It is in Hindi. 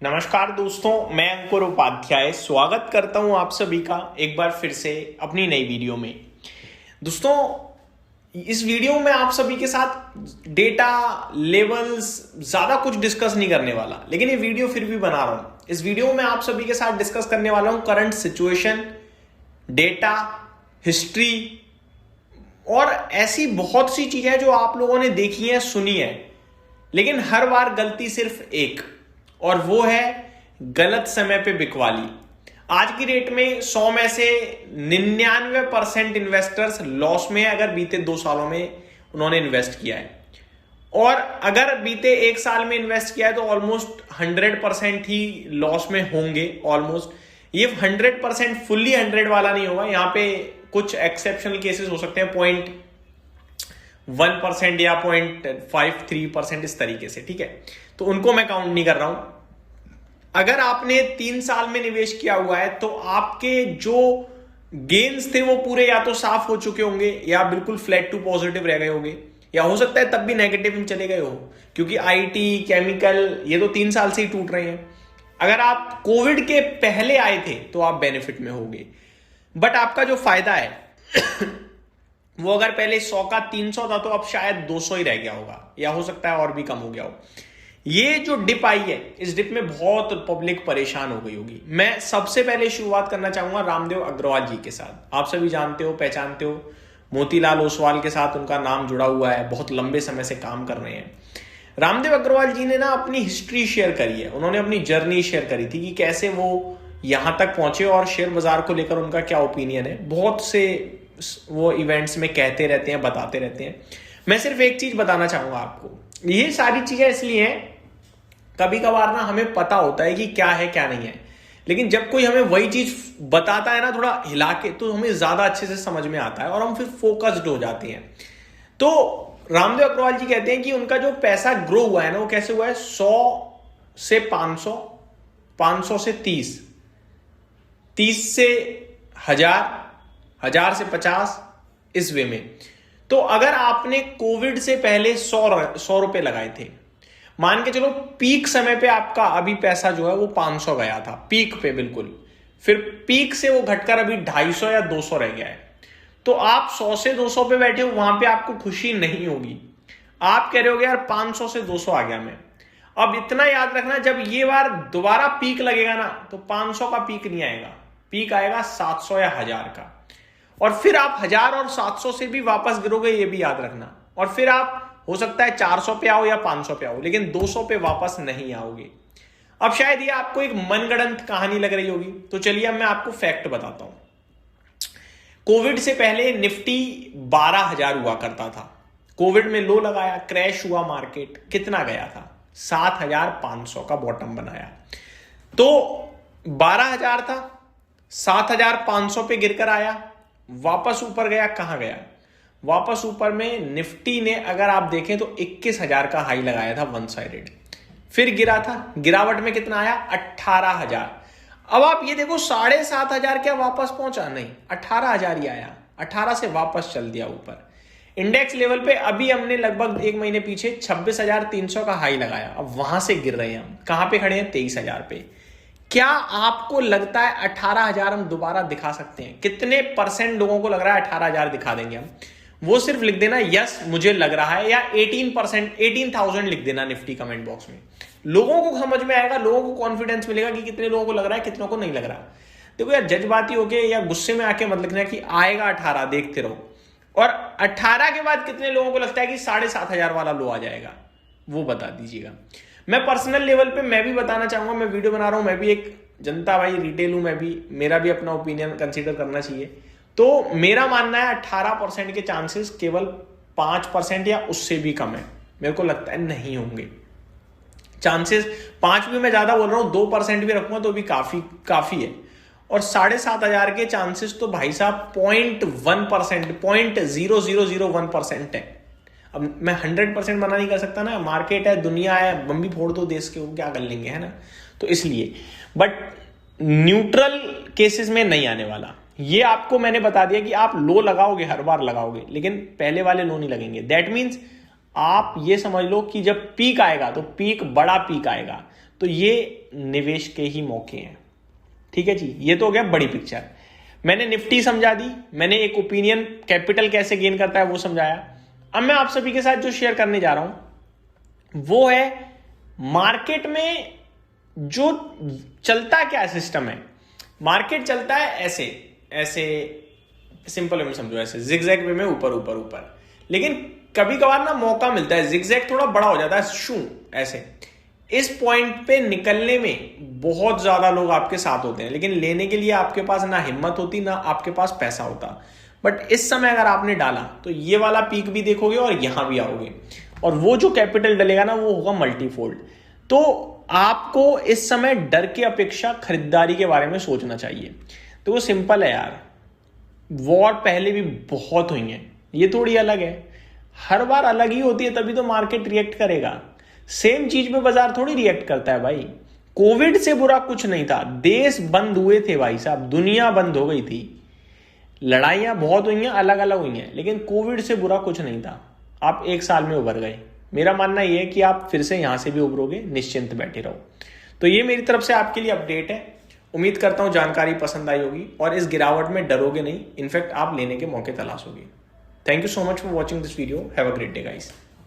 नमस्कार दोस्तों, मैं अंकुर उपाध्याय स्वागत करता हूं आप सभी का एक बार फिर से अपनी नई वीडियो में। दोस्तों, इस वीडियो में आप सभी के साथ डेटा लेवल्स ज्यादा कुछ डिस्कस नहीं करने वाला, लेकिन ये वीडियो फिर भी बना रहा हूं। इस वीडियो में आप सभी के साथ डिस्कस करने वाला हूं करंट सिचुएशन, डेटा, हिस्ट्री और ऐसी बहुत सी चीजें जो आप लोगों ने देखी है, सुनी है, लेकिन हर बार गलती सिर्फ एक, और वो है गलत समय पे बिकवाली। आज की डेट में 100 में से 99% इन्वेस्टर्स लॉस में है अगर बीते 2 सालों में उन्होंने इन्वेस्ट किया है, और अगर बीते 1 साल में इन्वेस्ट किया है तो ऑलमोस्ट 100% ही लॉस में होंगे। ऑलमोस्ट ये 100% फुल्ली 100 वाला नहीं होगा, यहां पे कुछ एक्सेप्शनल केसेस हो सकते हैं 0.1% या 0.53% इस तरीके से, ठीक है, तो उनको मैं काउंट नहीं कर रहा हूं। अगर आपने 3 साल में निवेश किया हुआ है तो आपके जो गेन्स थे वो पूरे या तो साफ हो चुके होंगे या बिल्कुल फ्लैट टू पॉजिटिव रह गए होंगे, या हो सकता है तब भी नेगेटिव में चले गए हो, क्योंकि आईटी, केमिकल ये तो 3 साल से ही टूट रहे हैं। अगर आप कोविड के पहले आए थे तो आप बेनिफिट में होंगे, बट आपका जो फायदा है वो अगर पहले 100 का 300 था तो अब शायद 200 ही रह गया होगा, या हो सकता है और भी कम हो गया हो। ये जो डिप आई है, इस डिप में बहुत पब्लिक परेशान हो गई होगी। मैं सबसे पहले शुरुआत करना चाहूंगा रामदेव अग्रवाल जी के साथ। आप सभी जानते हो, पहचानते हो, मोतीलाल ओसवाल के साथ उनका नाम जुड़ा हुआ है, बहुत लंबे समय से काम कर रहे हैं। रामदेव अग्रवाल जी ने ना अपनी हिस्ट्री शेयर करी है, उन्होंने अपनी जर्नी शेयर करी थी कि कैसे वो यहां तक पहुंचे और शेयर बाजार को लेकर उनका क्या ओपिनियन है। बहुत से वो इवेंट्स में कहते रहते हैं, बताते रहते हैं। मैं सिर्फ एक चीज बताना चाहूंगा आपको, ये सारी चीजें इसलिए हैं, कभी कभार ना हमें पता होता है कि क्या है क्या नहीं है, लेकिन जब कोई हमें वही चीज बताता है ना थोड़ा हिला के, तो हमें ज्यादा अच्छे से समझ में आता है और हम फिर फोकस्ड हो जाते हैं। तो रामदेव अग्रवाल जी कहते हैं कि उनका जो पैसा ग्रो हुआ है ना, वो कैसे हुआ है, 100 से 500, 500 से 30, 30 से 1000, 1000 से 50, इस वे में। तो अगर आपने कोविड से पहले 100 रुपए लगाए थे, मान के चलो पीक समय पे आपका अभी पैसा जो है वो 500 गया था, पीक पे बिल्कुल, फिर पीक से वो घटकर अभी 250 या 200 रह गया है, तो आप 100 से 200 पे बैठे हो, वहां पे आपको खुशी नहीं होगी। आप कह रहे होगे यार 500 से 200 आ गया मैं। अब इतना याद रखना, जब ये बार दोबारा पीक लगेगा ना तो 500 का पीक नहीं आएगा, पीक आएगा 700 या 1000 का, और फिर आप 1000 और 700 से भी वापस गिरोगे, ये भी याद रखना। और फिर आप हो सकता है 400 पे आओ या 500 पे आओ, लेकिन 200 पे वापस नहीं आओगे। अब शायद ये आपको एक मनगढ़ंत कहानी लग रही होगी, तो चलिए अब मैं आपको फैक्ट बताता हूं। कोविड से पहले निफ्टी 12,000 हुआ करता था, कोविड में लो लगाया, क्रैश हुआ मार्केट, कितना गया था, 7,500 का बॉटम बनाया। तो 12,000 था, 7,500 पे गिरकर आया, वापस ऊपर गया, कहां गया, वापस ऊपर में निफ्टी ने अगर आप देखें तो 21,000 का हाई लगाया था वन साइडेड, फिर गिरा था, गिरावट में कितना आया, 18,000। अब आप ये देखो 7,500 क्या वापस पहुंचा, नहीं, 18,000 ही आया, 18 से वापस चल दिया ऊपर। इंडेक्स लेवल पे अभी हमने लगभग 1 महीने पीछे 26,300 का हाई लगाया, अब वहां से गिर रहे हैं हम, कहां पे खड़े हैं, 23,000 पे। क्या आपको लगता है 18,000 हम दोबारा दिखा सकते हैं? कितने परसेंट लोगों को लग रहा है 18,000 दिखा देंगे हम? वो सिर्फ लिख देना यस मुझे लग रहा है, या 18%, 18,000 लिख देना निफ्टी कमेंट बॉक्स में। लोगों को समझ में आएगा, लोगों को कॉन्फिडेंस मिलेगा कि कितने लोगों को लग रहा है, कितनों को नहीं लग रहा। देखो यार, जज्बाती होके या गुस्से में आके मत लिखना कि आएगा 18, देखते रहो। और 18 के बाद कितने लोगों को लगता है कि 7,500 वाला लो आ जाएगा, वो बता दीजिएगा। मैं पर्सनल लेवल पे मैं भी बताना चाहूंगा, मैं वीडियो बना रहा हूं, मैं भी एक जनता भाई, रिटेल हूं मैं भी, मेरा भी अपना ओपिनियन कंसीडर करना चाहिए। तो मेरा मानना है 18% के चांसेस केवल 5% या उससे भी कम है, मेरे को लगता है नहीं होंगे चांसेस। 5 भी मैं ज्यादा बोल रहा हूं, 2% भी रखूंगा तो भी काफी है। और 7,500 के चांसेस तो भाई साहब 0.1%, 0.0001% है। अब मैं 100% मना नहीं कर सकता ना, मार्केट है, दुनिया है, बम भी फोड़ दो देश के, वो क्या कर लेंगे, है ना। तो इसलिए, बट न्यूट्रल केसेस में नहीं आने वाला। ये आपको मैंने बता दिया कि आप लो लगाओगे, हर बार लगाओगे, लेकिन पहले वाले लो नहीं लगेंगे। दैट मीन्स आप ये समझ लो कि जब पीक आएगा तो पीक, बड़ा पीक आएगा, तो ये निवेश के ही मौके हैं। ठीक है जी, ये तो हो गया बड़ी पिक्चर। मैंने निफ्टी समझा दी, मैंने एक ओपिनियन कैपिटल कैसे गेन करता है वो समझाया। अब मैं आप सभी के साथ जो शेयर करने जा रहा हूं वो है मार्केट में जो चलता क्या सिस्टम है। मार्केट चलता है ऐसे ऐसे, सिंपल वे में समझो, ऐसे जिगजैग वे में ऊपर ऊपर ऊपर, लेकिन कभी कभार ना मौका मिलता है, जिगजैग थोड़ा बड़ा हो जाता है, शू ऐसे। इस पॉइंट पे निकलने में बहुत ज्यादा लोग आपके साथ होते हैं, लेकिन लेने के लिए आपके पास ना हिम्मत होती ना आपके पास पैसा होता। बट इस समय अगर आपने डाला तो ये वाला पीक भी देखोगे और यहां भी आओगे, और वो जो कैपिटल डलेगा ना वो होगा मल्टीफोल्ड। तो आपको इस समय डर के अपेक्षा खरीदारी के बारे में सोचना चाहिए। तो वो सिंपल है यार, वॉर पहले भी बहुत हुई है, ये थोड़ी अलग है, हर बार अलग ही होती है, तभी तो मार्केट रिएक्ट करेगा। सेम चीज पे बाजार थोड़ी रिएक्ट करता है भाई। कोविड से बुरा कुछ नहीं था, देश बंद हुए थे भाई साहब, दुनिया बंद हो गई थी, लड़ाइयां बहुत हुई हैं, अलग अलग हुई हैं, लेकिन कोविड से बुरा कुछ नहीं था। आप 1 साल में उभर गए। मेरा मानना यह है कि आप फिर से यहां से भी उभरोगे, निश्चिंत बैठे रहो। तो ये मेरी तरफ से आपके लिए अपडेट है। उम्मीद करता हूं जानकारी पसंद आई होगी और इस गिरावट में डरोगे नहीं, इनफैक्ट आप लेने के मौके तलाशोगे। Thank you so much for watching this video. Have a great day guys.